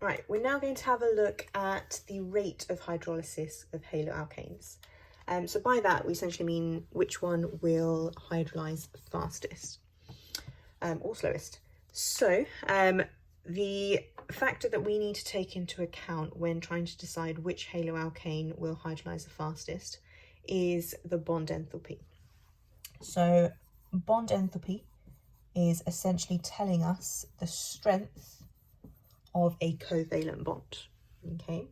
Right, we're now going to have a look at the rate of hydrolysis of haloalkanes. So by that, we essentially mean which one will hydrolyze fastest or slowest. So the factor that we need to take into account when trying to decide which haloalkane will hydrolyze the fastest is the bond enthalpy. So bond enthalpy is essentially telling us the strength of a covalent bond. Okay,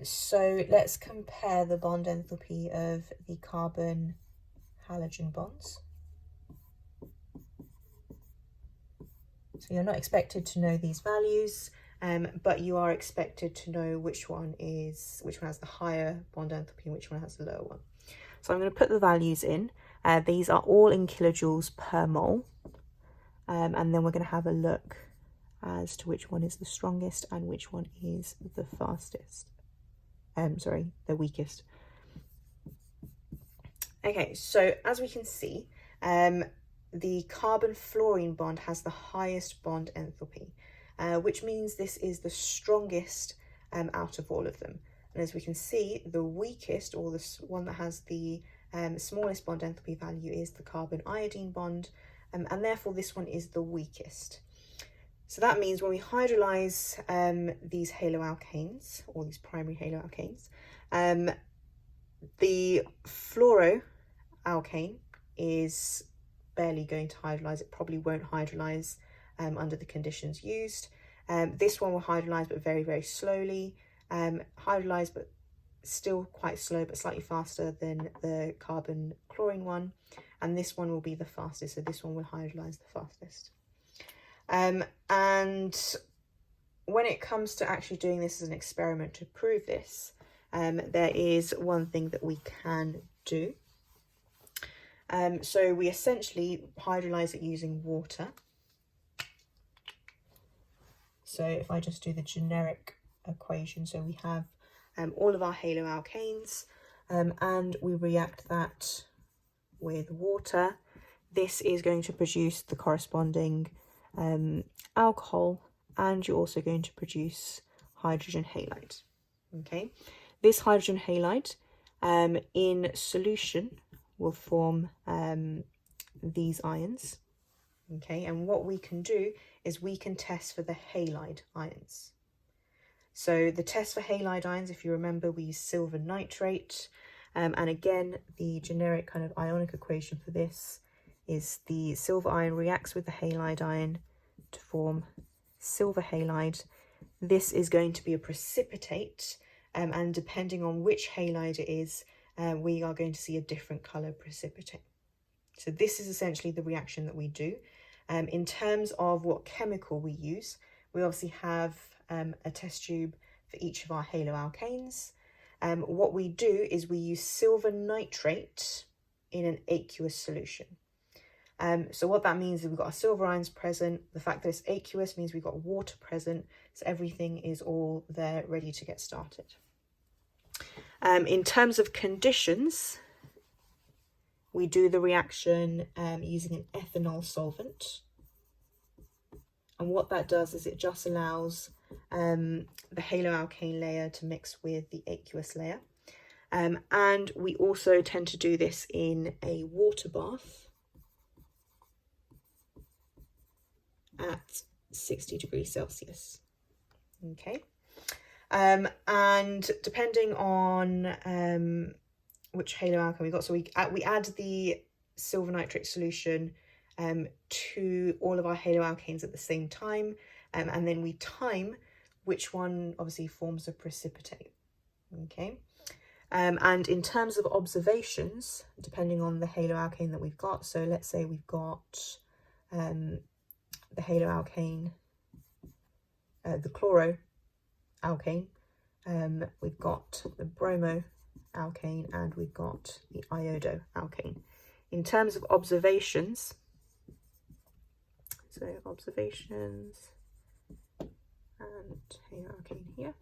so let's compare the bond enthalpy of the carbon halogen bonds. So you're not expected to know these values, but you are expected to know which one has the higher bond enthalpy and which one has the lower one. So I'm going to put the values in. These are all in kilojoules per mole, and then we're going to have a look as to which one is the strongest and which one is the fastest. The weakest. Okay, so as we can see, the carbon-fluorine bond has the highest bond enthalpy, which means this is the strongest out of all of them. And as we can see, the weakest, or the one that has the smallest bond enthalpy value, is the carbon-iodine bond, and therefore this one is the weakest. So that means when we hydrolyze these haloalkanes, or these primary haloalkanes, the fluoroalkane is barely going to hydrolyze. It probably won't hydrolyze under the conditions used. This one will hydrolyze, but very, very slowly. Hydrolyze, but still quite slow, but slightly faster than the carbon chlorine one. And this one will be the fastest, so this one will hydrolyze the fastest. And when it comes to actually doing this as an experiment to prove this, there is one thing that we can do. So we essentially hydrolyze it using water. So if I just do the generic equation, so we have all of our haloalkanes, and we react that with water, this is going to produce the corresponding alcohol, and you're also going to produce hydrogen halide. Okay, this hydrogen halide in solution will form these ions. Okay, and what we can do is we can test for the halide ions. So the test for halide ions, if you remember, we use silver nitrate, and again the generic kind of ionic equation for this is the silver ion reacts with the halide ion to form silver halide. This is going to be a precipitate, and depending on which halide it is, we are going to see a different colour precipitate. So this is essentially the reaction that we do. In terms of what chemical we use, we obviously have a test tube for each of our haloalkanes. What we do is we use silver nitrate in an aqueous solution. So what that means is we've got our silver ions present. The fact that it's aqueous means we've got water present, so everything is all there ready to get started. In terms of conditions, we do the reaction using an ethanol solvent. And what that does is it just allows the haloalkane layer to mix with the aqueous layer. And we also tend to do this in a water bath at 60 degrees Celsius. Okay, and depending on which haloalkane we got, so we add the silver nitrate solution to all of our haloalkanes at the same time, and then we time which one obviously forms a precipitate. Okay, and in terms of observations, depending on the haloalkane that we've got, so let's say we've got the haloalkane, the chloroalkane, we've got the bromoalkane, and we've got the iodoalkane. In terms of observations, so observations and haloalkane here.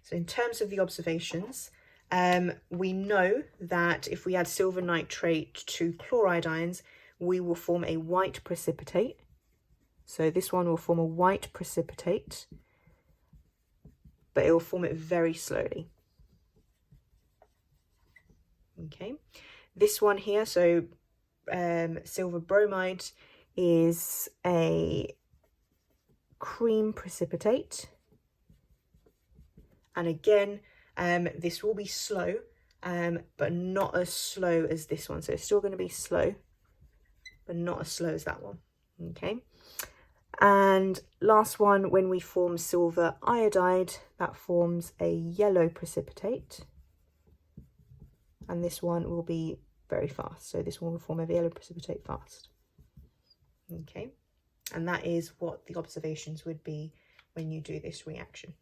So in terms of the observations, we know that if we add silver nitrate to chloride ions, we will form a white precipitate. So this one will form a white precipitate, but it will form it very slowly. Okay, this one here, so silver bromide, is a cream precipitate, and again this will be slow, but not as slow as this one. So it's still going to be slow, but not as slow as that one. Okay, and last one, when we form silver iodide, that forms a yellow precipitate, and this one will be very fast. So this one will form a yellow precipitate fast. Okay, and that is what the observations would be when you do this reaction.